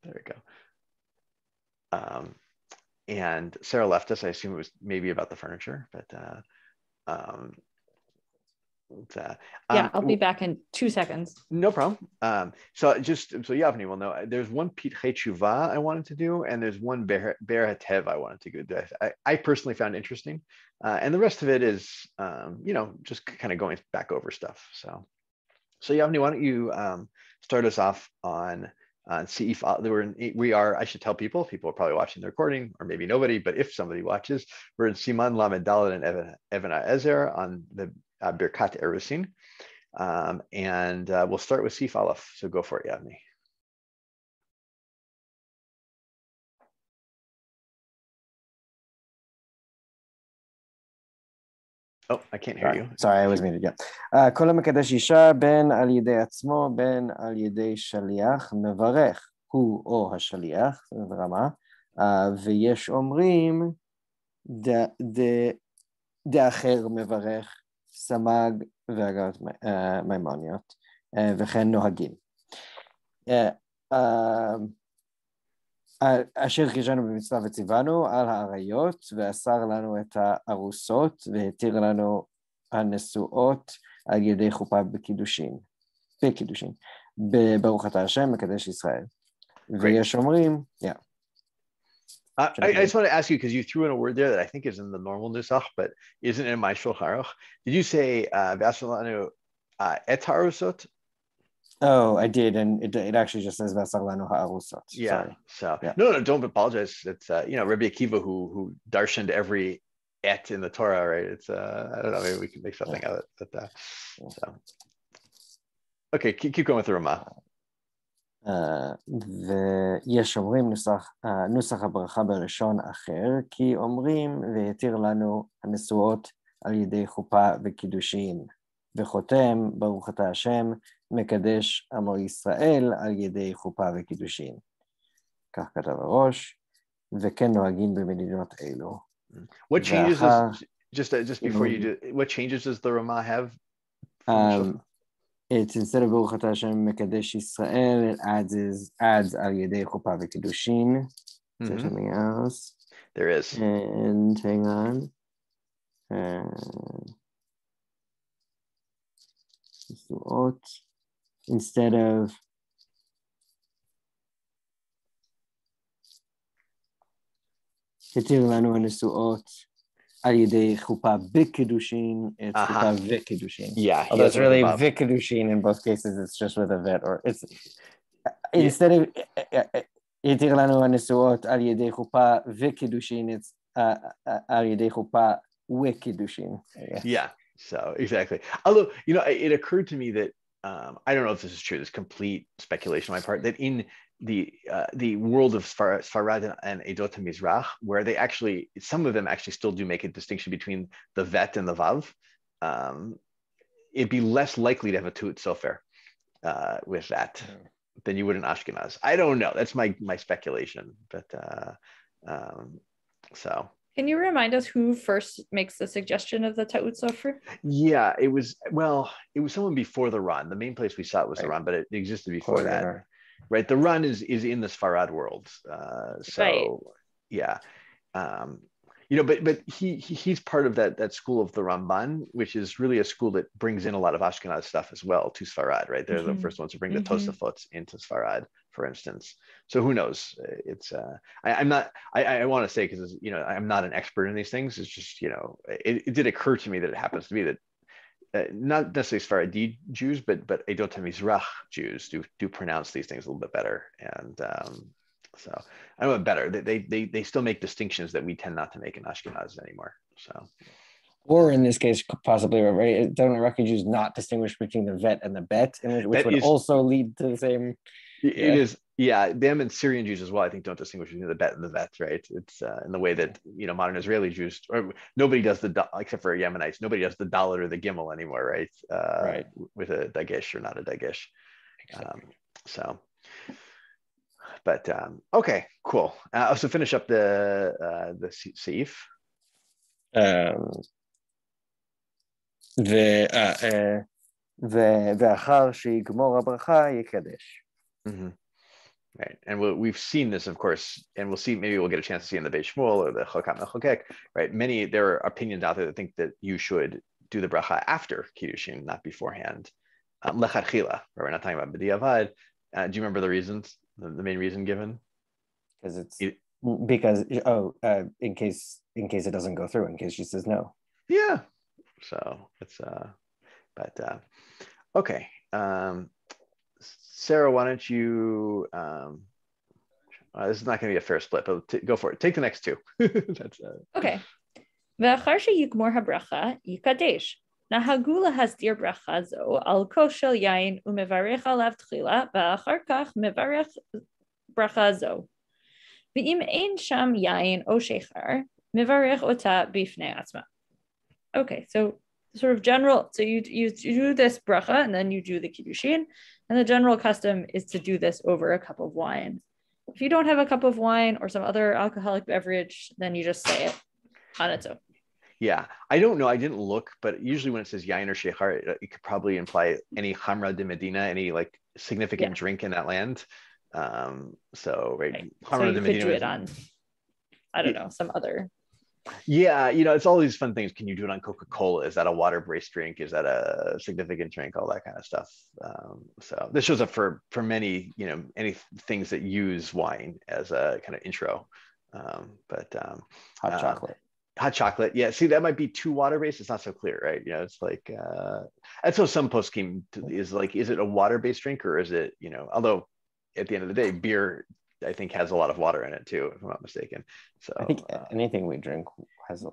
There we go. And Sarah left us. I assume it was maybe about the furniture, but I'll be back in 2 seconds. No problem. So Yavni will know, there's one Pitchei Tshuva I wanted to do, and there's one Ber HaTev I wanted to do. I personally found interesting, and the rest of it is, just kind of going back over stuff. So Yavni, why don't you start us off on Seif? I should tell people are probably watching the recording, or maybe nobody, but if somebody watches, we're in Siman Lamed Dalet and Even HaEzer on the Birkat Erusin. And we'll start with Seif Aleph. So go for it, Yavni. Oh, I can't hear you. Sorry, I was muted. Yeah. כל המקדש אישה בין על ידי עצמו, בין על ידי שליח, מברך הוא או השליח, זה רמה, ויש אומרים, דאחר מברך, סמ"ג והגות מימוניות, וכן נוהגים. אשר חישנו במצווה וציוונו על האריות, ואסר לנו את הארוסות, והתיר לנו הנשואות על ידי חופה בקידושין, ברוך אתה השם מקדש ישראל. ויש אומרים, I just want to ask you, because you threw in a word there that I think is in the normal nusach, but isn't in my Shulchan Aruch. Did you say et harusot? Oh, I did, and it actually just says Vasar lanu ha'arusot. Yeah. No, don't apologize. It's Rabbi Akiva who darshaned every et in the Torah, right? It's I don't know, maybe we can make something of it. But okay, keep going with the Ramah. ויש אומרים נוסח הברכה בראשון אחר, כי אומרים והתיר לנו הנשואות על ידי חופה וקידושין, וחותם ברוך אתה השם מקדש עמו ישראל על ידי חופה וקידושין. כך כתב הראש, וכן נוהגים במדינות אלו. What changes just before you do, what changes does the Ramah have? It's instead of Baruch Atah Hashem Mekadesh Yisrael, it adds Al Yedei Chuppah V'Kiddushin. Is there something else? There is. And hang on. Instead of Ketir Lanu HaNesuot Al Yedei Chuppah B'Kiddushin, it's Chuppah V'Kiddushin. Yeah. Although it's really V'Kiddushin in both cases, it's just with a vet, or it's instead of Ketir Lanu HaNesuot Al Yedei Chuppah V'Kiddushin, it's Al Yedei Chuppah V'Kiddushin. Yeah. So exactly. Although, it occurred to me that I don't know if this is true, this complete speculation on my part, that in the world of Sfarad and Edot HaMizrach, where they actually, some of them actually still do make a distinction between the vet and the vav, it'd be less likely to have a tu'ut sofer with that than you would in Ashkenaz. I don't know. That's my speculation, but so. Can you remind us who first makes the suggestion of the Ta'ut Sofer? Yeah, it was someone before the Ran. The main place we saw it was the Ran, but it existed before that. Right, the Ran is in the Sfarad world. Yeah. But he's part of that school of the Ramban, which is really a school that brings in a lot of Ashkenaz stuff as well to Sfarad, right? They're the first ones to bring the Tosafot into Sfarad, for instance. So who knows? It's I want to say, because I'm not an expert in these things. It's just it did occur to me that it happens to be that not necessarily Sfaradi Jews, but Edot HaMizrach Jews do pronounce these things a little bit better, and so I don't know better. They still make distinctions that we tend not to make in Ashkenaz anymore. So, or in this case, possibly, right? Don't Iraqi Jews not distinguish between the vet and the bet, which would also lead to the same. It is, them and Syrian Jews as well, I think, don't distinguish between the bet and the vet, right? It's in the way that modern Israeli Jews, or nobody does except for Yemenites, nobody does the dalet or the gimel anymore, right? Right. With a dagesh or not a dagesh. Exactly. But okay, cool. So finish up the seif. ואחר שיגמור הברכה יקדש. Right, and we've seen this, of course, and we'll see. Maybe we'll get a chance to see in the Beit Shmuel or the Chokat Mechokek. Right, there are opinions out there that think that you should do the bracha after kiddushin, not beforehand. Lechatchila. Right, we're not talking about b'diavad. Do you remember the reasons? The main reason given? Because in case it doesn't go through, in case she says no. Yeah. So it's okay. Sarah, why don't you? This is not going to be a fair split, but go for it. Take the next two. That's okay. ואחר שיגמור הברכה, יקדש. נהגו להסדיר ברכה זו על כוס של יין ומברך עליו תחילה, ואחר כך מברך ברכה זו. ואם אין שם יין או שחר, מברך אותה בפני עצמה. Okay, so sort of general, so you do this bracha and then you do the kiddushin, and the general custom is to do this over a cup of wine. If you don't have a cup of wine or some other alcoholic beverage, then you just say it on its own. Yeah, I don't know. I didn't look, but usually when it says yain or shechar, it could probably imply any hamra de Medina, any like significant drink in that land. So right. So you could do it on, I don't know, some other. Yeah, it's all these fun things. Can you do it on Coca-Cola? Is that a water-based drink? Is that a significant drink? All that kind of stuff. So this shows up for many, any things that use wine as a kind of intro. Hot chocolate. Hot chocolate. Yeah. See, that might be too water-based. It's not so clear, right? It's like, that's how some poskim is like, is it a water-based drink or is it, although at the end of the day, beer, I think has a lot of water in it too, if I'm not mistaken. So I think anything we drink has,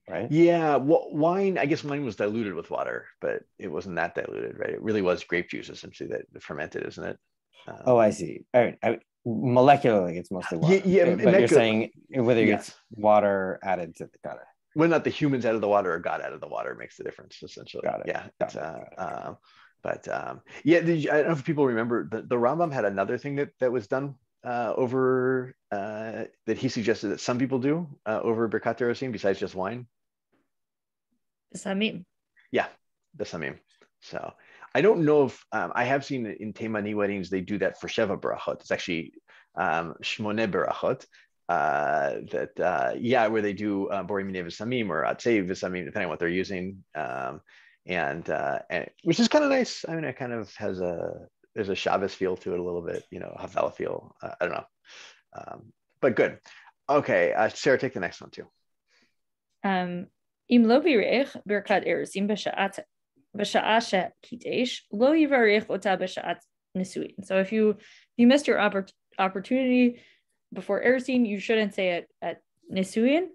right? Yeah. Wine, I guess wine was diluted with water, but it wasn't that diluted, right? It really was grape juice essentially that fermented, isn't it? I see. All right. Molecularly, it's mostly water. Yeah, but you're saying whether it's water added to the got it. Well, not the humans out of the water or God out of the water makes the difference, essentially. Got it. Yeah. I don't know if people remember the Rambam had another thing that was done over that he suggested that some people do over Birkat Erosin besides just wine. The samim. Yeah, the samim. So I don't know if I have seen in Teimani weddings they do that for Sheva Barachot. It's actually Shmoneh Barachot. Where they do Borim Minei V'Samim or Atzei V'Samim, depending on what they're using, and which is kind of nice. I mean, it kind of has there's a Shabbos feel to it a little bit, Havdalah feel. I don't know, but good. Okay, Sarah, take the next one too. Im lo birech birkat erusin b'sha'at kidesh lo yivarech ota b'sha'at nisuin. So if you missed your opportunity before erusin, you shouldn't say it at nisuin.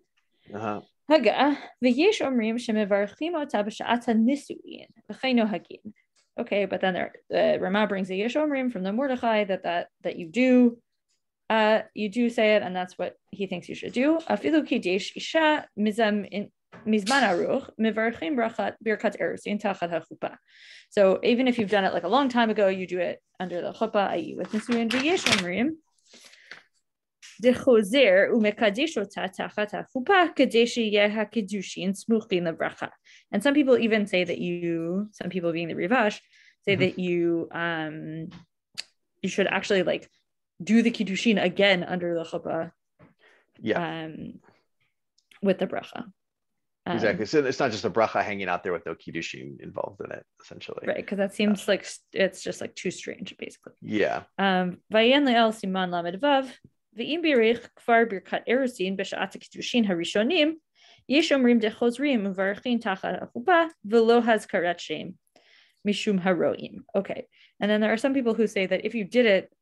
Haga v'yesh omrim shemevarchim ota b'sha'at nisuin v'cheino hagin. Okay, but then the Ramah brings the Yesh Omrim from the Mordechai that you do say it, and that's what he thinks you should do. Afilu kidesh isha mizman aruch mivarchim birkat erusin tachat hachuppah. So even if you've done it like a long time ago, you do it under the chuppah, i.e. with nisuin v'yesh omrim dechozer umekadesh ota tachat hachuppah kadesh yeh hakedushin smuchin lebracha. And some people even say that some people being the Rivash, say that you should actually like do the kiddushin again under the chuppah, with the bracha. Exactly. So it's not just a bracha hanging out there with no kiddushin involved in it, essentially. Right, because that seems like it's just like too strange, basically. Yeah. Vayen le'el siman lamed vav ve'im birich kfar birkat erusin b'sha'at kiddushin harishonim yesh omrim dechozrim uvarchin tachat hachuppah v'lo hazkarat shem mishum haroim. Okay, and then there are some people who say that if you did it,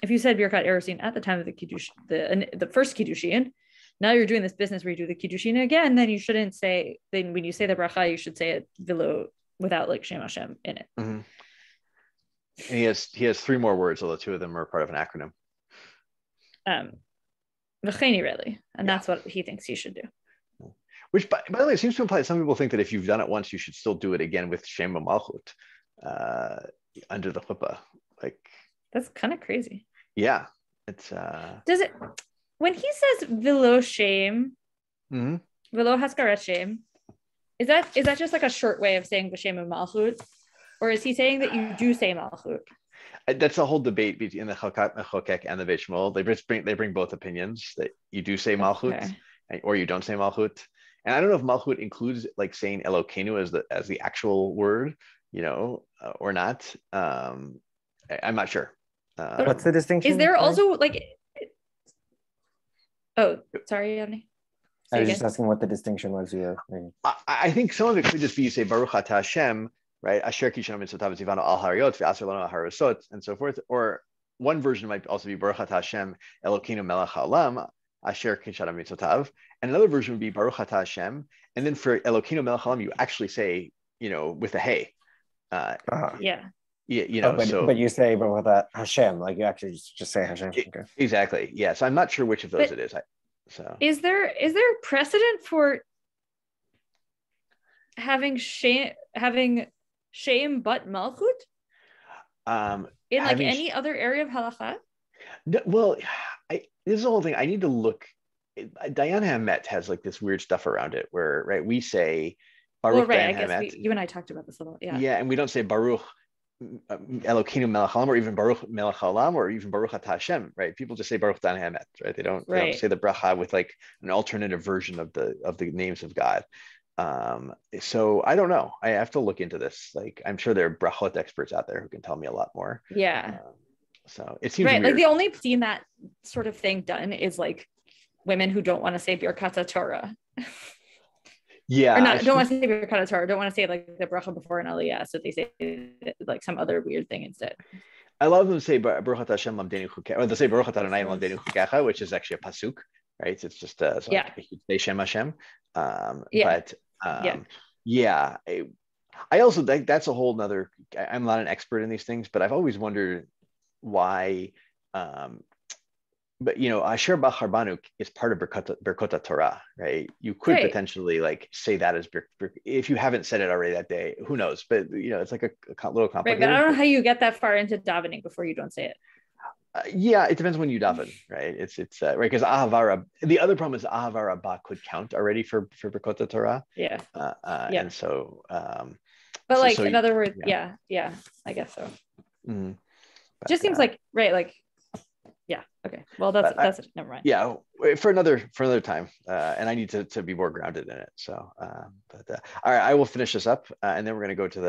if you said birkat erusin at the time of the kiddush, the first kiddushin, now you're doing this business where you do the kiddushin again, then you shouldn't say. Then when you say the bracha, you should say it v'lo without like Shem Hashem in it. Mm-hmm. And he has three more words, although two of them are part of an acronym. V'cheini really, and that's what he thinks you should do. Which, by the way, it seems to imply some people think that if you've done it once, you should still do it again with Shem Malchut under the chuppah. Like that's kind of crazy. Yeah, it's. Does it when he says v'lo shem, v'lo haskarat shem? Is that just like a short way of saying b'shem of Malchut, or is he saying that you do say Malchut? That's a whole debate between the Chokek and the Beit Shmuel. They bring both opinions that you do say Malchut or you don't say Malchut. And I don't know if Malchut includes like saying Elokeinu as the actual word, or not. I'm not sure. What's the distinction? Is there also like? Oh, sorry, Avni. I was just asking what the distinction was. I think some of it could just be you say Baruch Atah Hashem, right? Asher kisham mitzotav tzivanu al hariyot v'aser lanu al harasot, and so forth. Or one version might also be Baruch Atah Hashem Elokeinu melech haolam asher kisham mitzotav, and another version would be Baruch Atah Hashem, and then for Elokeinu melech haolam you actually say with a hey. Yeah. But you say Baruch Atah Hashem, like you actually just say Hashem. Okay. Exactly. Yeah. So I'm not sure which of those it is. Is there precedent for having shame but malchut in like any other area of halacha? No, well, this is the whole thing. I need to look. Dayan Hamet has like this weird stuff around it where, right, we say Baruch Dayan Hamet. I guess you and I talked about this a little. Yeah. Yeah, and we don't say Baruch Elokeinu melech haolam, or even Baruch melech haolam, or even Baruch Atah Hashem, right? People just say Baruch Dayan Hamet, right? They don't say the bracha with like an alternative version of the names of God. So I don't know. I have to look into this. Like I'm sure there are brachot experts out there who can tell me a lot more. Yeah. So it seems right. weird. Like the only seen that sort of thing done is like women who don't want to say Birkat Torah. Yeah, or not, don't want to say Birkat Torah, don't want to say like the bracha before an aliyah, so they say like some other weird thing instead. I love them to say Baruch Atah Hashem lamdenu chukecha, or they say Baruch Atah Adonai lamdenu chukecha, which is actually a pasuk, right? It's just like Shem Hashem. But I also think that's a whole nother. I'm not an expert in these things, but I've always wondered why. But Asher Bachar Banuk is part of Birkot Torah, right? You could potentially like say that as if you haven't said it already that day. Who knows? But it's like a little complicated. Right, but I don't know how you get that far into davening before you don't say it. Yeah, it depends when you daven, right? It's right, because Ahavara. The other problem is Ahavara Abba could count already for Birkot Torah. Yeah. And so. But like in other words, yeah, I guess so. Mm-hmm. Just seems like right, like. Yeah. Okay. Well, that's it. Never mind. Yeah, for another time, and I need to be more grounded in it. So, all right, I will finish this up, and then we're going to go to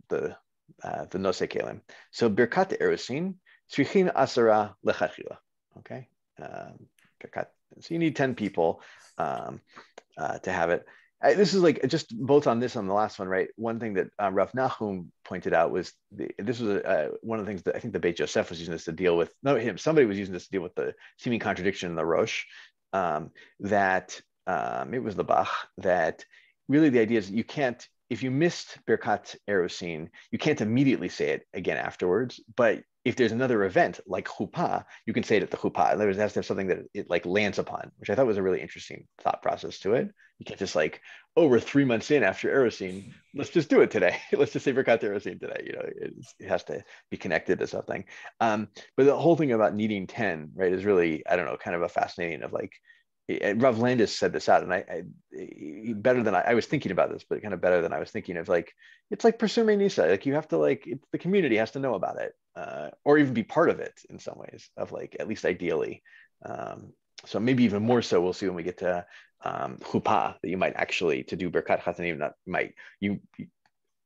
the Nosei Kelim. So Birkat Erusin Tzrichin Asara Lechatchila. Okay. Birkat. So you need 10 people to have it. This is like just both on this on the last one, right? One thing that Rav Nachum pointed out was this was one of the things that I think the Beit Yosef was using this to deal with. No, him. Somebody was using this to deal with the seeming contradiction in the Rosh. That it was the Bach. That really the idea is you can't, if you missed Birkat Erusin, you can't immediately say it again afterwards. But if there's another event like chuppah, you can say it at the chuppah. In other words, it has to have something that it like lands upon, which I thought was a really interesting thought process to it. You can't just like, we're 3 months in after Erusin, let's just do it today. Let's just say Birkat Erusin today. It has to be connected to something. But the whole thing about needing 10, right, is really, I don't know, kind of a fascinating of like, Rav Landis said this out, and I was thinking about this, but kind of better than I was thinking of, like, it's like Persume Nisa, like you have to the community has to know about it, or even be part of it in some ways, of like, at least ideally. So maybe even more so, we'll see when we get to chuppah, that you might actually, to do Birkat Chatanim,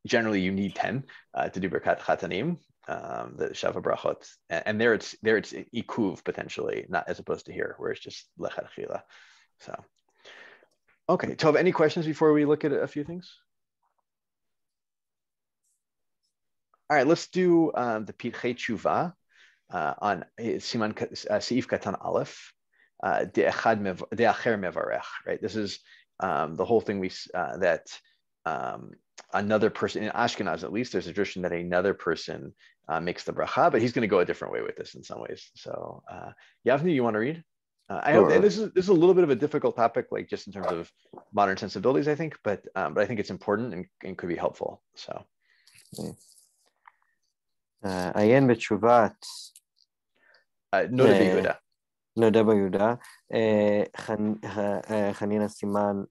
generally you need 10 to do Birkat Chatanim, the Shava Brachot, and there it's ikuv potentially, not as opposed to here where it's just lechatchila. So, okay, Tov, any questions before we look at a few things? All right, let's do the Pirchei Tshuva on Siman Seif Katan Aleph, De'acher Mevarech. Right, this is the whole thing that another person in Ashkenaz, at least, there's a tradition that another person makes the bracha, but he's going to go a different way with this in some ways. So, Yavni, you want to read? I hope, and this is a little bit of a difficult topic, like just in terms of modern sensibilities, I think, but I think it's important and could be helpful. So, Ayen b'tshuvat Noda Yehuda. נודע ביהודה, חנינה סימן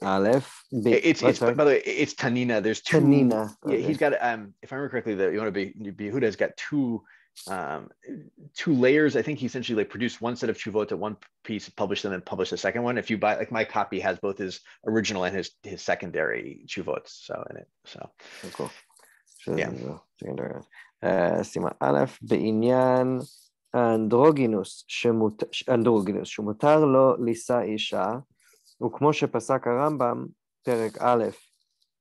א', It's by the way, it's Tanina. There's two. Tanina. Yeah, he's got if I remember correctly, the Yonah Yehuda's got two layers. I think he essentially like produced one set of chuvot at one piece, published them, and published a second one. If you buy, like my copy has both his original and his secondary chuvots. So in it. So cool. Yeah. secondary. סימן א', בעניין אנדרוגינוס שמותר לו לישא אישה, וכמו שפסק הרמב"ם, פרק א'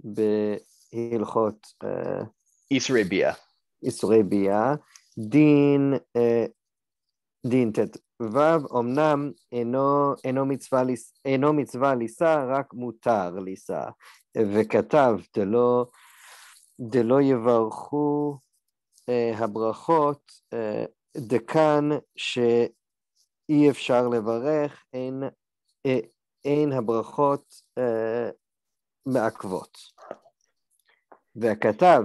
בהלכות איסורי ביאה, דין ט"ו, אמנם אינו מצווה לישא, רק מותר לישא, וכתב דלא יברכו הברכות, דכאן שאי אפשר לברך, אין הברכות מעכבות. והכתב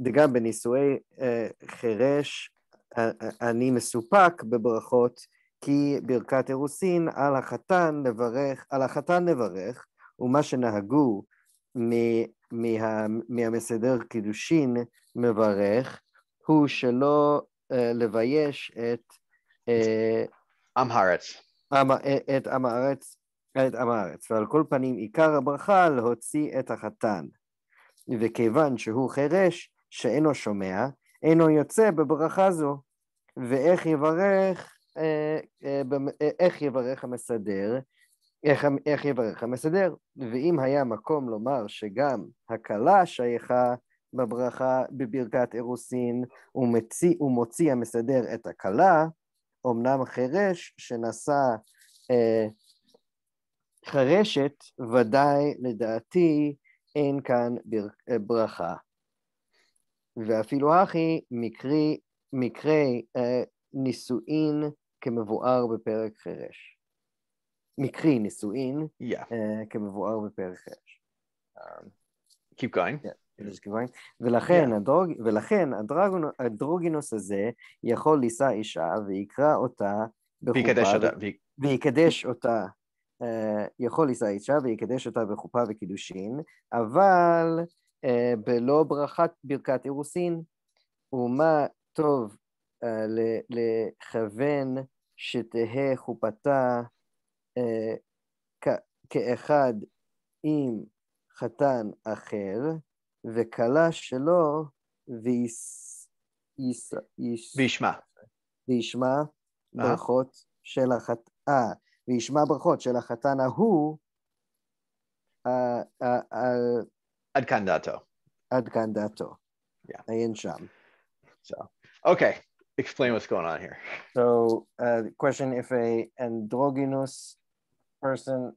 דגם בנישואי חירש, אני מסופק בברכות, כי ברכת אירוסין על החתן נברך, ומה שנהגו מהמסדר קידושין מברך, הוא שלא לבייש את עם הארץ. את עם הארץ, ועל כל פנים עיקר הברכה להוציא את החתן, וכיוון שהוא חירש שאינו שומע, אינו יוצא בברכה זו, ואיך יברך המסדר, איך יברך המסדר, ואם היה מקום לומר שגם הכלה שייכה בברכה בברכת אירוסין, ומוציא המסדר את הכלה, אמנם חירש שנשא חרשת, ודאי לדעתי אין כאן ברכה. ואפילו הכי מקרי נישואין כמבואר בפרק חירש. מקרי נישואין כמבואר בפרק חירש. Keep going. ולכן הדרוגינוס הזה יכול לישא אישה ויקרא אותה בחופה ויקדש אותה, יכול לישא אישה ויקדש אותה בחופה וקידושין, אבל בלא ברכת אירוסין, ומה טוב לכוון שתהא חופתה כאחד עם חתן אחר, וכלה שלו וישמע ברכות של החתן ההוא עד כאן דעתו. עיין שם. Okay, explain what's going on here. So, the question, if a androgynous person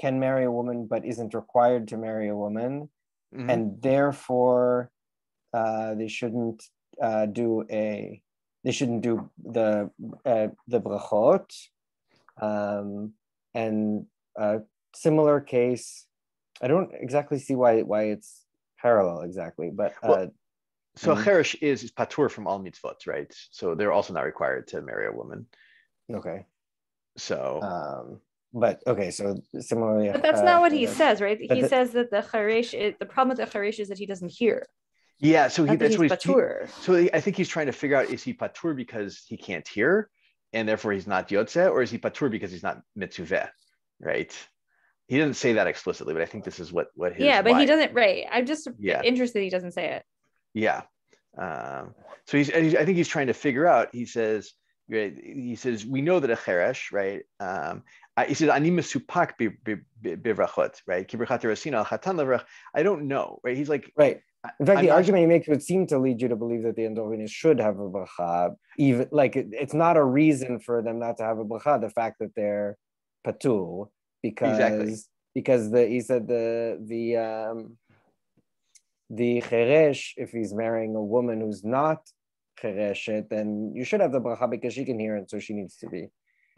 can marry a woman but isn't required to marry a woman, and therefore they shouldn't do the brachot, and similar case, I don't exactly see why it's parallel exactly, but so Cheresh is patur from all mitzvot, right? So they're also not required to marry a woman. Okay. So but okay, so similarly, but that's not what he says, right? He says that the problem with the charesh is that he doesn't hear. Yeah, so that's what patur. So I think he's trying to figure out, is he patur because he can't hear and therefore he's not yotze, or is he patur because he's not mitzuveh, right? He didn't say that explicitly, but I think this is what his but he doesn't, right? I'm just interested he doesn't say it. Yeah. So I think he's trying to figure out, he says, we know that a cheresh, right? He says, ani mesupak bivrachot, right? Kibrachat erosina al chatan levrach. I don't know, right? He's like, right. In fact, the argument he makes would seem to lead you to believe that the androgynous should have a bracha, even like it's not a reason for them not to have a bracha. The fact that they're patul, because he said the cheresh, if he's marrying a woman who's not chereshet, then you should have the bracha because she can hear it, so she needs to be.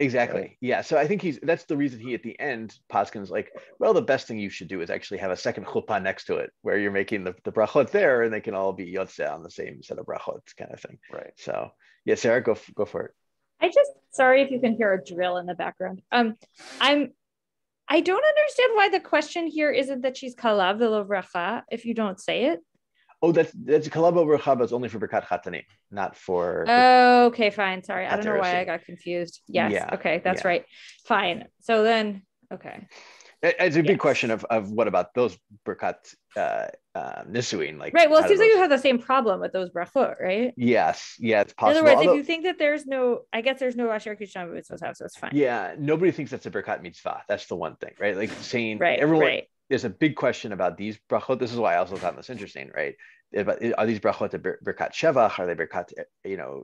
Exactly. Yeah. So I think that's the reason he at the end, Paskin's like, well, the best thing you should do is actually have a second chuppah next to it where you're making the brachot there and they can all be yotzeh on the same set of brachot kind of thing. Right. So yeah, Sarah, go for it. Sorry if you can hear a drill in the background. I don't understand why the question here isn't that she's kala v'lo bracha if you don't say it. Oh, that's kalaba bracha, but it's only for Birkat Chatanim, not for. Oh, okay, fine. Sorry, I Birkat don't know why I Erusin. got confused. Yes, Yeah, okay, that's yeah. right. Fine. So then, okay. It's a big Yes. question of what about those Birkat Nisuin? Like, Right. Well, it seems like those- you have the same problem with those brachot, right? Yes, yeah, it's In possible. other words, Although, if you think that there's no, I guess there's no Asher Kisham mitzvot, so it's fine. yeah, nobody thinks that's a Birkat mitzvah. That's the one thing, right? Like saying Right. everyone. Right. There's a big question about these brachot. This is why I also found this interesting, right? Are these brachot a Birkat Shevach? Are they Birkat,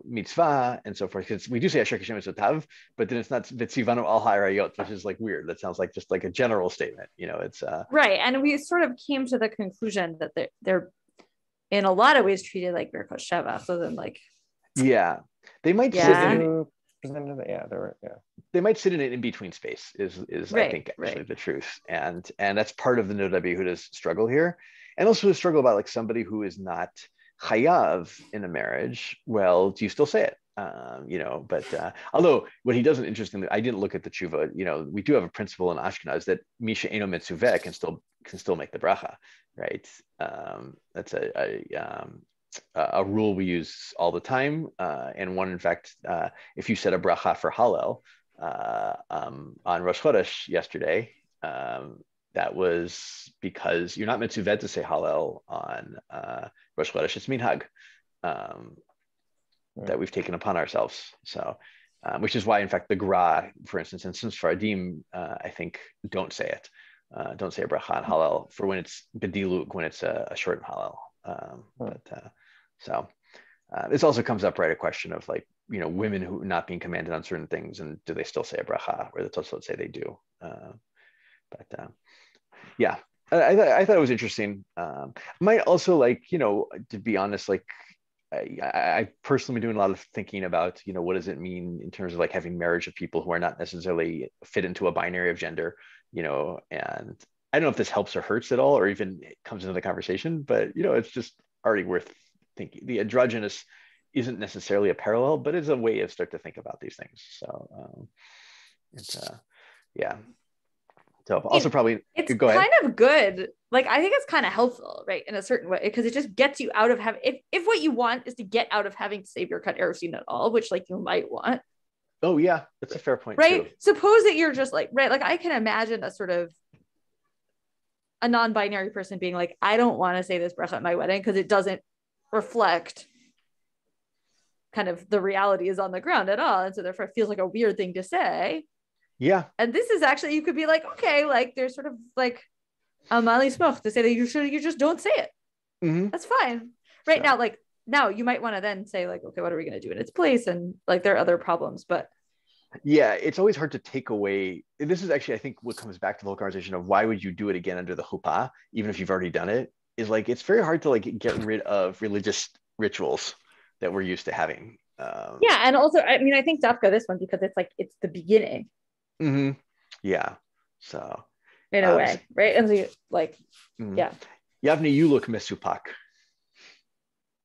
mitzvah and so forth? Because we do say Asher Kishem Mitzvotav, but then it's not Vitzivanu al Ha'arayot, which is like weird. That sounds like just like a general statement. It's right. And we sort of came to the conclusion that they're in a lot of ways treated like Birkot Shevach. So then, like, yeah, they might Yeah. sit in. Yeah, They might sit in an in-between space is Right, I think actually right. the truth, and that's part of the Noda B'Yehuda's struggle here, and also the struggle about like somebody who is not chayav in a marriage. Well, do you still say it? But although what he doesn't, interestingly, I didn't look at the tshuva. We do have a principle in Ashkenaz that misha eno metzuveh can still make the bracha, right? That's a rule we use all the time, and one, in fact, if you said a bracha for Hallel on Rosh Chodesh yesterday, that was because you're not mitzvah to say Hallel on Rosh Chodesh. It's minhag that we've taken upon ourselves. So, which is why, in fact, the Gra, for instance, and some Sfaradim, I think, don't say it. Don't say a bracha on Hallel for when it's bediluk, when it's a short Hallel. So this also comes up, right? A question of like, women who not being commanded on certain things, and do they still say a bracha, where the Tosfot say they do. Yeah, I thought it was interesting. Might also, like, to be honest, like I personally been doing a lot of thinking about, what does it mean in terms of like having marriage of people who are not necessarily fit into a binary of gender, and I don't know if this helps or hurts at all, or even comes into the conversation, but it's just already worth thinking. The androgynous isn't necessarily a parallel, but it's a way of start to think about these things. So yeah. So also probably it's go ahead. kind of good. Like, I think it's kind of helpful, right, in a certain way, because it just gets you out of having, if what you want is to get out of having to save your cut erusin at all, which like you might want. Oh yeah, that's a fair point, right? too. Suppose that you're just like, right, like I can imagine a sort of a non-binary person being like, I don't want to say this bracha at my wedding because it doesn't reflect kind of the reality is on the ground at all, and so therefore it feels like a weird thing to say. Yeah. And this is actually, you could be like, okay, like there's sort of like a mali smoch to say that you just don't say it. Mm-hmm. That's fine. Right. So now you might want to then say like, okay, what are we going to do in its place? And like there are other problems, but yeah, it's always hard to take away. This is actually, I think, what comes back to the whole conversation of why would you do it again under the chuppah, even if you've already done it, is like, it's very hard to like get rid of religious rituals that we're used to having. Yeah. And also, I mean, I think Dafka, this one, because it's like, it's the beginning. Mm-hmm. Yeah. So in a way, right? And so like, yeah. Yavni, you look mesupak.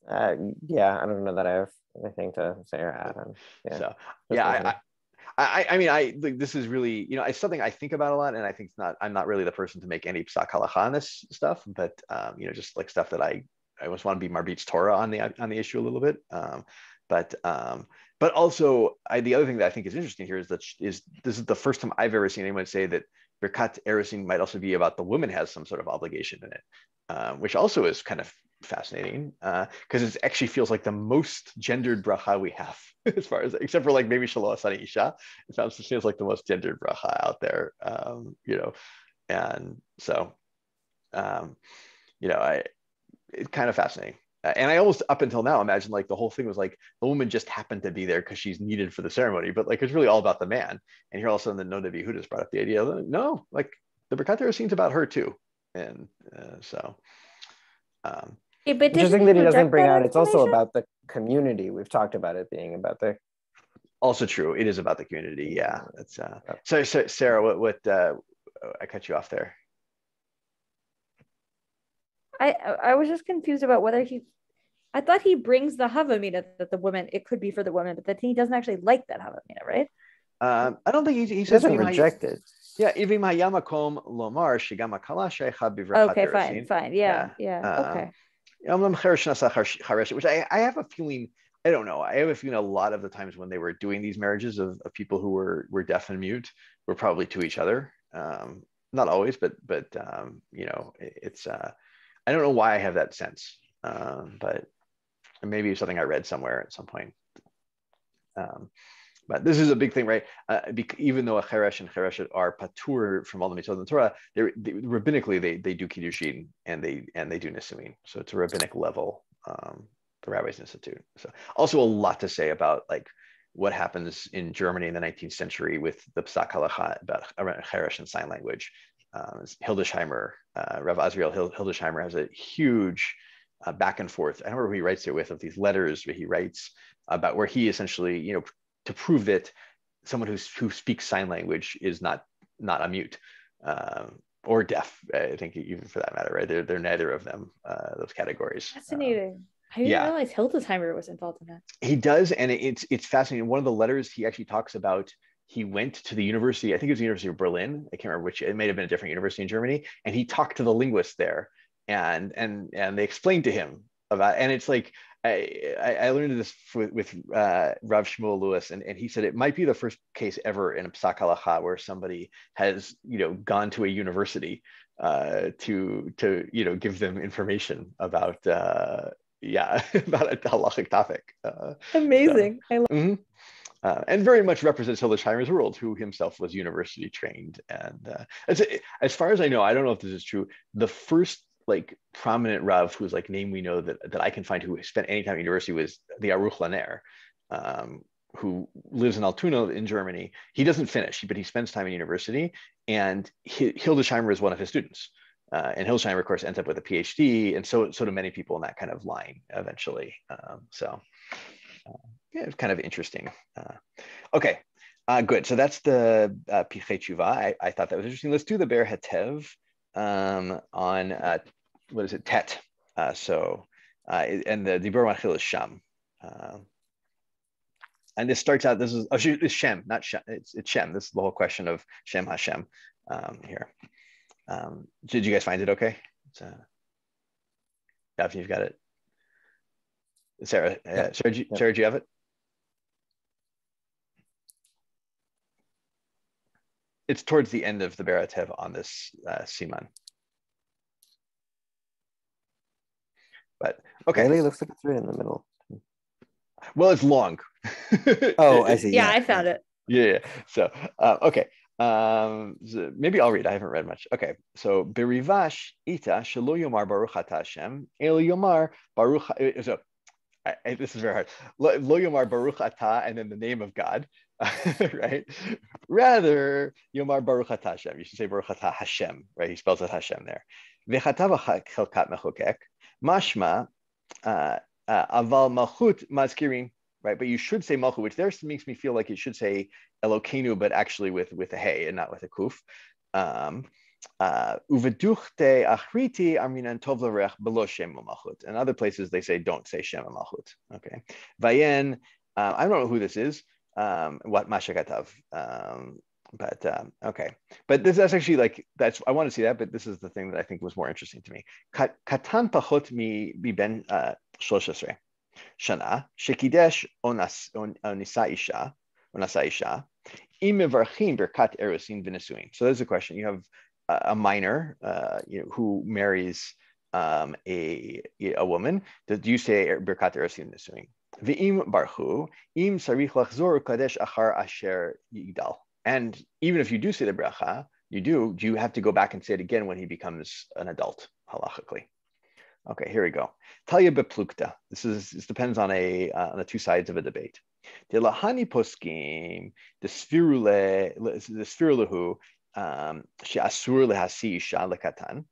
Yeah, I don't know that I have anything to say or add on. Yeah. So yeah, I mean, this is really, it's something I think about a lot, and I think I'm not really the person to make any psak halacha on this stuff, but just like stuff that I always want to be Marbit's Torah on the issue a little bit. But also, the other thing that I think is interesting here is this is the first time I've ever seen anyone say that Birkat Erusin might also be about the woman has some sort of obligation in it, which also is kind of fascinating, because it actually feels like the most gendered bracha we have, as far as, except for like maybe Shalom Asani Isha. It feels like the most gendered bracha out there, and so, it's kind of fascinating. And I almost, up until now, imagine like the whole thing was like the woman just happened to be there because she's needed for the ceremony, but like it's really all about the man. And here also in the Noda B'Yehuda's brought up the idea that no, like the Birkat Erusin's about her too. And so. Interesting that he doesn't bring out, it's also about the community. We've talked about it being about the Also true. It is about the community. Yeah. That's so Sarah, what I cut you off there. I was just confused about whether I thought he brings the Havamina that the woman, it could be for the woman, but that he doesn't actually like that Havamina, right? I don't think he says doesn't reject it. Yeah, Ivim Hayamakom Lomar Shigama Kalasha Okay, fine. Yeah. Okay. Which I have a feeling, I don't know. I have a feeling a lot of the times when they were doing these marriages of people who were deaf and mute were probably to each other. Not always, but you know, it's I don't know why I have that sense, but maybe it's something I read somewhere at some point. But this is a big thing, right? Even though a cheresh and chereshet are patur from all the mitzvot in the Torah, rabbinically they do kiddushin and they do nisuin. So it's a rabbinic level, the rabbis institute. So also a lot to say about like what happens in Germany in the 19th century with the Psak Halacha about cheresh and sign language. Hildesheimer, Rav Azriel Hildesheimer has a huge back and forth. I don't remember who he writes it with, of these letters where he writes about where he essentially, you know, to prove that someone who speaks sign language is not a mute or deaf. I think even for that matter, right? They're neither of them, those categories. Fascinating. I didn't realize Hildesheimer was involved in that. He does, and it's fascinating. One of the letters he actually talks about, he went to the university, I think it was the University of Berlin. I can't remember which, it may have been a different university in Germany. And he talked to the linguist there and they explained to him about, and it's like, I learned this with Rav Shmuel Lewis, and he said it might be the first case ever in a Psak Halacha where somebody has, you know, gone to a university to you know, give them information about about a halachic topic. Amazing. So, I love and very much represents Hildesheimer's world, who himself was university trained. And as far as I know, I don't know if this is true, the first like prominent Rav whose like name we know that I can find who spent any time at university was the Aruch Laner, who lives in Altoona in Germany. He doesn't finish, but he spends time in university, and Hildesheimer is one of his students. And Hildesheimer, of course, ends up with a PhD, and so do many people in that kind of line eventually. Yeah, it's kind of interesting. Okay, good. So that's the Pirchei Tshuva. I thought that was interesting. Let's do the Ber Hetev on what is it, Tet. And the Dibur Machil is Sham. And this starts out, it's Shem, not Shem, it's Shem. This is the whole question of Shem Hashem here. Did you guys find it okay? Daphne, you've got it. Sarah, Sarah, do you have it? It's towards the end of the Ber Hetev on this Siman. But okay. Really? It looks like it's right in the middle. Well, it's long. Oh, I see. Yeah, I found it. Yeah. So, okay. So maybe I'll read. I haven't read much. Okay. So, Berivash ita shelo yomar baruch ata Hashem el yomar baruch. So, this is very hard. Lo yomar baruch ata and then the name of God, right? Rather yomar baruch ata Hashem. You should say baruch ata Hashem, right? He spells it Hashem there. V'chatav chelkat mechokek mashma aval malchut mazkirin. Right, but you should say malchut, which there makes me feel like it should say Elokeinu, but actually with a hey and not with a kuf. Uveduchte achriti aminan tov l'reach below shem malchut. In other places they say don't say shem malchut. Okay, vayen. I don't know who this is. What mashakatav. But okay, but that's actually like I want to see that. But this is the thing that I think was more interesting to me. Katan pachot mi ben shlosha Shana shekidesh onisa isha im mevarchim berkat erusin v'nesuin. So there's a question. You have a minor, who marries a woman. Do you say berkat erusin v'nesuin? V'im barchu im sarich lachzor kadesh achar asher yigdal. And even if you do say the bracha, do you have to go back and say it again when he becomes an adult halachically? Okay, here we go. Talia beplukta. This depends on the two sides of a debate. The lahani poskim, the sfirulahu, she'asur lehasi isha lekatan,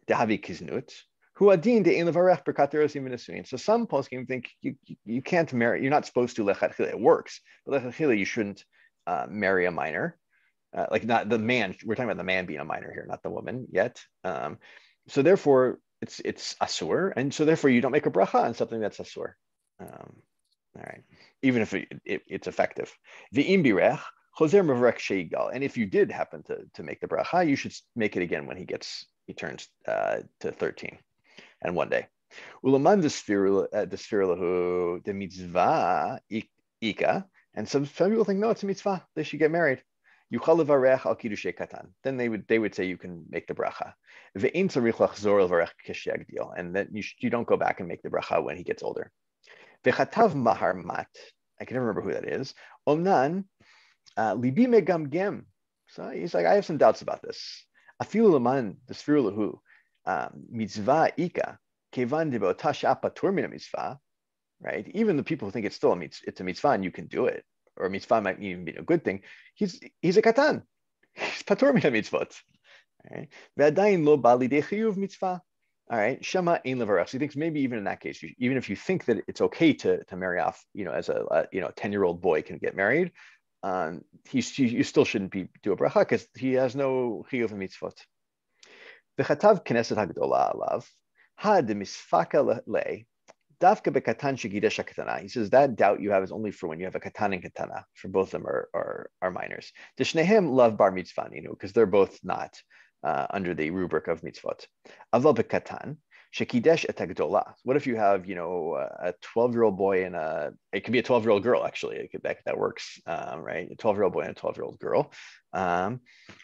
dehavi kiznut, Hu adin de ein levarech birkat erusin v'nisuin. So some poskim think you can't marry. You're not supposed to lechatchila. It works, but lechatchila you shouldn't marry a minor. Like not the man. We're talking about the man being a minor here, not the woman yet. So therefore, it's asur, and so therefore you don't make a bracha on something that's asur. All right, even if it's effective. V'im birech choser mevarech sheigal. And if you did happen to make the bracha, you should make it again when he turns to 13 and 1 day. Ulaman the mitzvah ika. And some people think no, it's a mitzvah. They should get married. Yuchal levarech al kiddushay katan. Then they would say you can make the bracha. Ve'in tzarich lachzor levarech k'sheyagdil. And then you don't go back and make the bracha when he gets older. Vechatav mahar mat. I can never remember who that is. Omnan libi megamgem. So he's like, I have some doubts about this. Afilu laman desfiru lahu mitzvah ika kevan debo tasha patur min mitzvah. Right? Even the people who think it's a mitzvah and you can do it, or a mitzvah might even be a good thing. He's a katan. He's patur min mitzvot. Right? Ve'adayin lo bali de chiyuv mitzvah. All right, Shema ein levarech. So he thinks maybe even in that case, even if you think that it's okay to marry off, as a 10-year-old boy can get married, you still shouldn't do a bracha because he has no chiyuv mitzvot. V'chatav knesset hagdola alav had misfaka le dafka bekatan shegidesh katana. He says that doubt you have is only for when you have a katan and katana. For both of them are minors. Deshnehem love bar mitzvah, because they're both not under the rubric of mitzvot. Aval bekatan shekidesh et hagdola. What if you have a 12-year-old boy and it could be a 12-year-old girl actually. That works, right? A 12-year-old boy and a 12-year-old girl.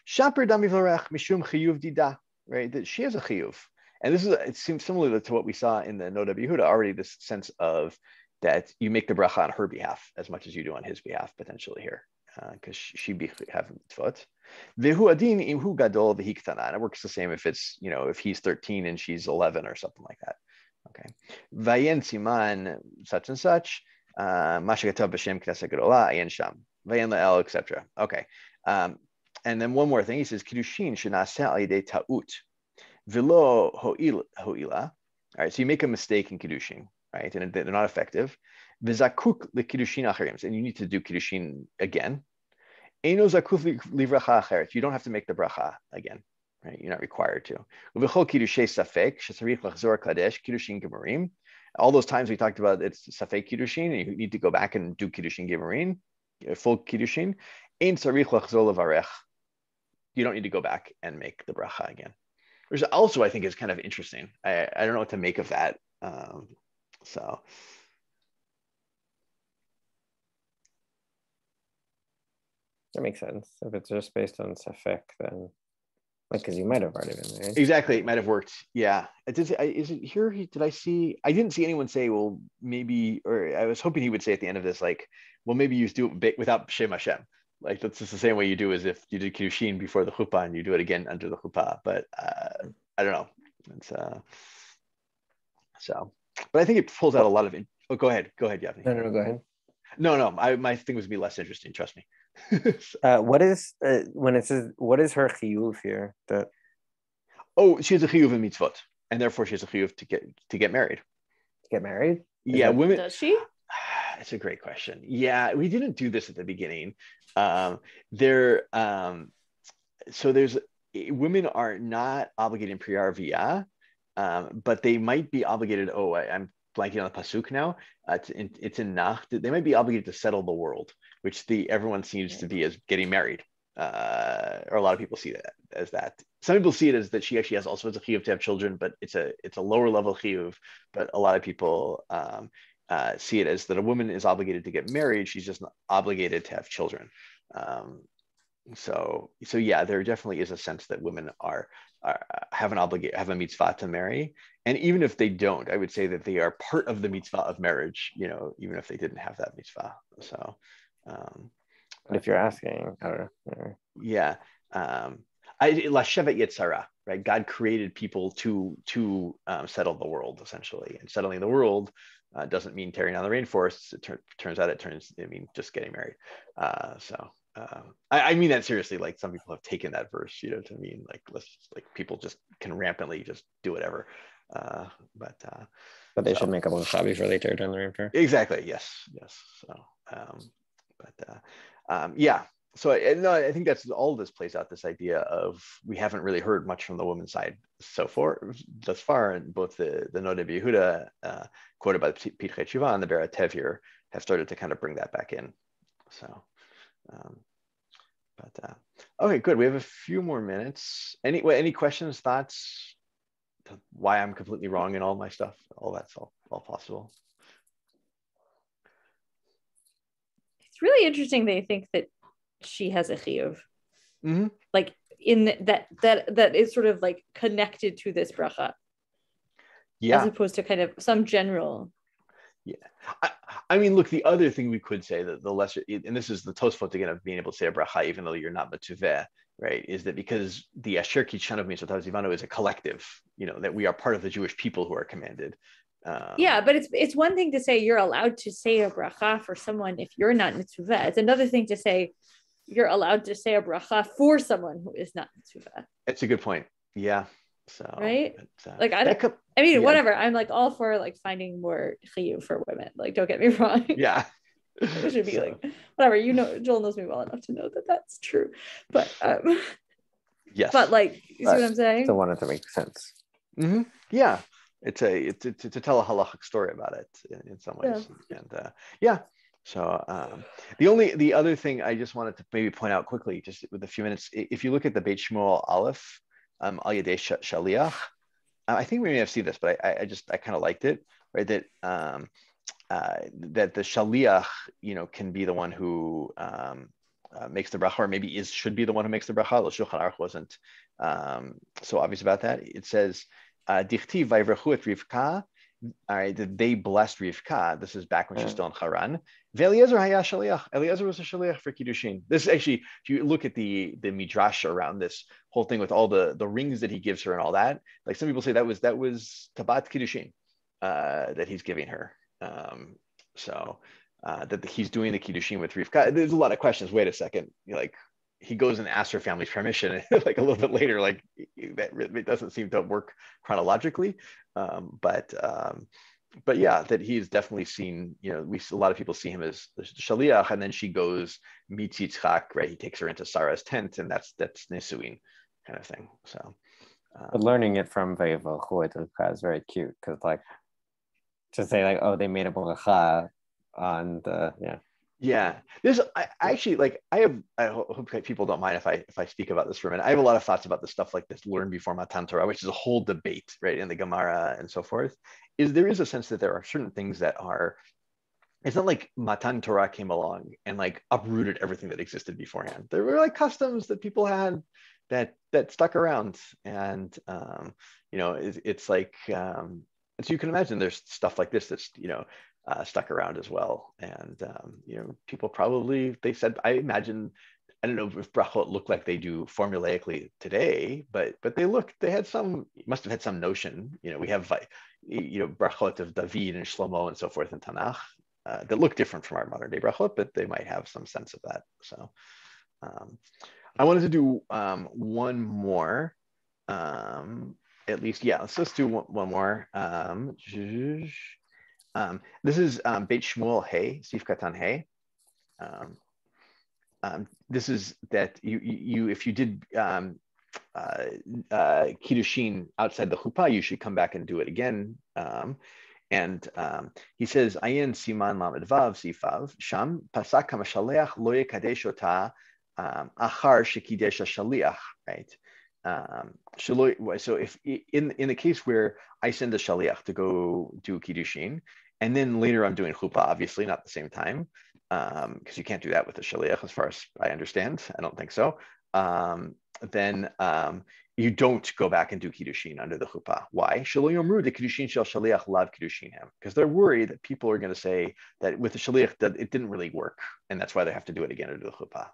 Shaper dami v'orech mishum chiyuv dida. Right? That she has a chiyuv. And it seems similar to what we saw in the Noda B'Yehuda already, this sense of that you make the bracha on her behalf as much as you do on his behalf potentially here, because she have mitzvot. Vehu adin imhu gadol v'hi ktana. And it works the same if it's, if he's 13 and she's 11 or something like that. Okay. Vayen siman such and such, masha gatav b'shem knesset gedola ayin sham. Vayen la'el, etc. Okay. And then one more thing, he says, kiddushin shenaseh al yedei ta'ut. Vilo ho'ila. All right, so you make a mistake in kiddushin, right, and they're not effective. V'zakuk lekiddushin acherim, and you need to do kiddushin again. Eino zakuk livracha acheret. You don't have to make the bracha again, right? You're not required to. Uv'chol kiddushay safek shesarich lachzor kadesh kiddushin gemarim. All those times we talked about it's safek kiddushin, and you need to go back and do kiddushin gemarim, full kiddushin. Ein sarich lachzor levarech. You don't need to go back and make the bracha again. Which also I think is kind of interesting. I don't know what to make of that. So that makes sense. If it's just based on safek, then because you might have already been there. Exactly, it might have worked. Yeah. Is it here? Did I see? I didn't see anyone say, well, maybe, or I was hoping he would say at the end of this, like, well, maybe you do it without Shem Hashem. Like that's just the same way you do as if you did kiddushin before the chuppah and you do it again under the chuppah. But I don't know. It's so. But I think it pulls out a lot of. Oh, go ahead, Yavni. No, go ahead. No. My thing was to be less interesting. Trust me. What is when it says what is her chiyuv here? That she has a chiyuv in mitzvot, and therefore she has a chiyuv to get married. Get married? Women. Does she? It's a great question. Yeah, we didn't do this at the beginning. So there's women are not obligated in Priyar Via, but they might be obligated. I'm blanking on the pasuk now. It's in Nacht. They might be obligated to settle the world, which everyone seems to be as getting married, or a lot of people see that as that. Some people see it as that she actually has also as a chiyuv to have children, but it's a lower level chiyuv. But a lot of people see it as that a woman is obligated to get married. She's just not obligated to have children. So yeah, there definitely is a sense that women have a mitzvah to marry, and even if they don't, I would say that they are part of the mitzvah of marriage. Even if they didn't have that mitzvah. So, but if you're asking, I don't know. Yeah, Lashevet Yetzara, right? God created people to settle the world essentially, and settling the world doesn't mean tearing down the rainforests. It turns out it means just getting married. I mean that seriously. Like some people have taken that verse, to mean like people just can rampantly just do whatever. But they should make a bracha before they tear down the rainfare. Exactly. Yes. So, yeah. So I think that's all of this plays out, this idea of we haven't really heard much from the woman's side thus far, and both the Noda Yehuda quoted by Pitrei Tshuva and the Be'er HaTev here have started to kind of bring that back in. So, okay, good. We have a few more minutes. Any questions, thoughts? Why I'm completely wrong in all my stuff? All that's all possible. It's really interesting they think that she has a chiyuv, like that is sort of like connected to this bracha, as opposed to kind of some general. Yeah, I mean, look, the other thing we could say, that the lesser, and this is the Tosfot again of being able to say a bracha even though you're not Matuveh, right, is that because the Asher Kitshanav Mitzvotav Zivanu is a collective, that we are part of the Jewish people who are commanded. Yeah, but it's one thing to say you're allowed to say a bracha for someone if you're not Mitzvah. It's another thing to say you're allowed to say a bracha for someone who is not Mitzvah. It's a good point. Yeah. So right, like I mean, whatever. I'm like all for like finding more chiyuv for women. Like, don't get me wrong. Yeah. It should be like whatever. Joel knows me well enough to know that that's true. But yes. But like, you see what I'm saying? Still wanted to make sense. Yeah. It's to tell a halachic story about it in some ways. Yeah. And yeah. So the other thing I just wanted to maybe point out quickly, just with a few minutes, if you look at the Beit Shmuel Aleph, Al Yadei Shaliach, I think we may have seen this, but I kind of liked it, right? That that the Shaliach, can be the one who makes the bracha, or maybe should be the one who makes the bracha. The Shulchan Aruch wasn't so obvious about that. It says, Dichtiv vayivrachu et Rivka. All right, that they blessed Rivka. This is back when she's still in Haran. Eliezer haya shaliach. Eliezer was a shaliach for kiddushin. This actually, if you look at the midrash around this whole thing with all the rings that he gives her and all that, like some people say that was tabat kiddushin that he's giving her. So that he's doing the kiddushin with Rivka. There's a lot of questions. Wait a second, he goes and asks her family's permission, like a little bit later, like that it doesn't seem to work chronologically. But yeah, that he's definitely seen, a lot of people see him as the shaliach, and then she goes meets Yitzchak, right? He takes her into Sarah's tent, and that's nisuin kind of thing. So but learning it from Vayivrachu is very cute, because like to say like, oh, they made a bracha on the Yeah, I hope people don't mind if I speak about this for a minute. I have a lot of thoughts about the stuff like this, learn before Matan Torah, which is a whole debate, right, in the Gemara and so forth. There is a sense that there are certain things that are, it's not like Matan Torah came along and like uprooted everything that existed beforehand. There were like customs that people had that stuck around, and it's like and so you can imagine there's stuff like this that's stuck around as well. And people probably, they said, I imagine, I don't know if brachot look like they do formulaically today, but they must have had some notion. We have brachot of David and Shlomo and so forth in Tanakh that look different from our modern day brachot, but they might have some sense of that. So I wanted to do one more, at least. Yeah, let's just do one more. This is Beit Shmuel Hey, Sif Katan Hey. This is that you if you did kiddushin outside the chuppah, you should come back and do it again. And he says, Ayin Siman Lamed Vav Sifav Sham Pasak HaMashaleach Lo Yekadesh Ota Achar Shekidesh HaShaliach, right? So if in the case where I send a shaliach to go do kiddushin, and then later I'm doing chuppah, obviously not at the same time, because you can't do that with a shaliach, as far as I understand. I don't think so. Then you don't go back and do kiddushin under the chuppah. Why? Because they're worried that people are going to say that with the shaliach that it didn't really work, and that's why they have to do it again under the chuppah.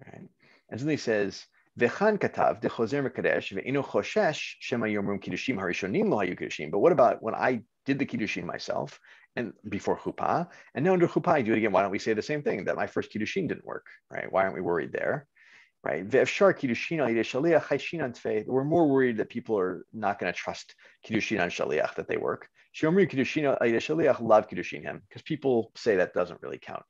Right? And then he says, V'chan katav dechozer mekadesh ve'inu choshesh shema yomrum kiddushim harishonim lo hayu kiddushim. But what about when I did the kiddushin myself and before chuppah, and now under chuppah I do it again? Why don't we say the same thing, that my first kiddushin didn't work, right? Why aren't we worried there? right? Ve'efshar kiddushin al yidei shaliach haishin an tfei. We're more worried that people are not going to trust kiddushin on shaliach, that they work. Sheomri kiddushin al yidei shaliach lav kiddushin hem, because people say that doesn't really count.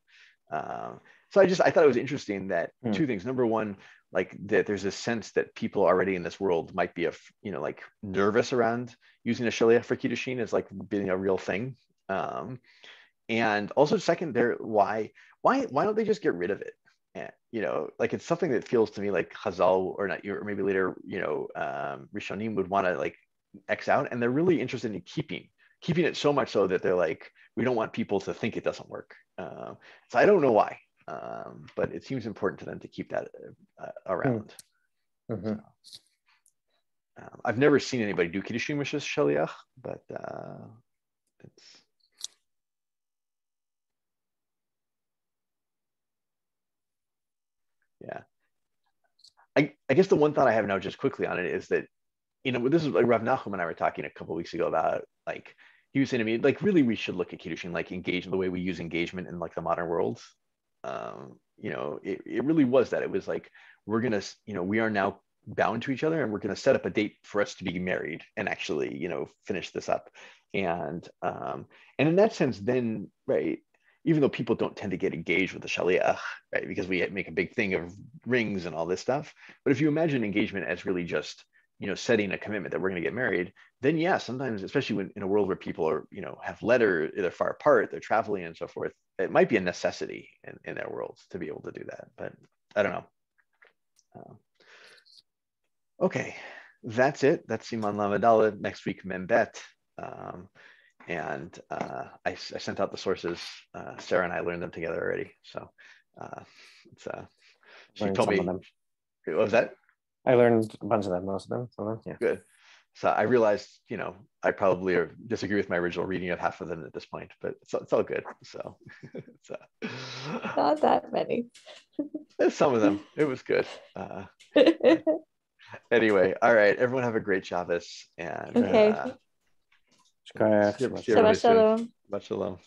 So I thought it was interesting that two things. Number one, like that there's a sense that people already in this world might be like nervous around using a shaliach for kiddushin as like being a real thing. And also second, why don't they just get rid of it? And, like it's something that feels to me like Chazal or not, or maybe later, Rishonim would want to like X out, and they're really interested in keeping it so much so that they're like, we don't want people to think it doesn't work. So I don't know why, but it seems important to them to keep that around. Mm-hmm. So, I've never seen anybody do kiddushin with shaliach, but it's. Yeah. I guess the one thought I have now just quickly on it is that, this is like Rav Nachum and I were talking a couple of weeks ago about, like, he was saying to me, like, really we should look at kiddushin, like engage the way we use engagement in like the modern world. It really was that. It was like, we're going to, we are now bound to each other and we're going to set up a date for us to be married and actually, finish this up. And in that sense, then, right, even though people don't tend to get engaged with the shaliach, right, because we make a big thing of rings and all this stuff. But if you imagine engagement as really just, setting a commitment that we're going to get married, then yeah, sometimes, especially when in a world where people are, have letter, they're far apart, they're traveling and so forth, it might be a necessity in their worlds to be able to do that. But I don't know. Okay, that's it. That's Siman Lamed. Next week, Membet. And I sent out the sources. Sarah and I learned them together already. So she told me. What was that? I learned a bunch of them, most of them. So yeah. Good. So I realized, I probably disagree with my original reading of half of them at this point, but it's all good. So not that many. Some of them. It was good. Anyway, all right. Everyone have a great Shabbos. And okay. Shabbat Shabbat shalom. Shabbat shalom.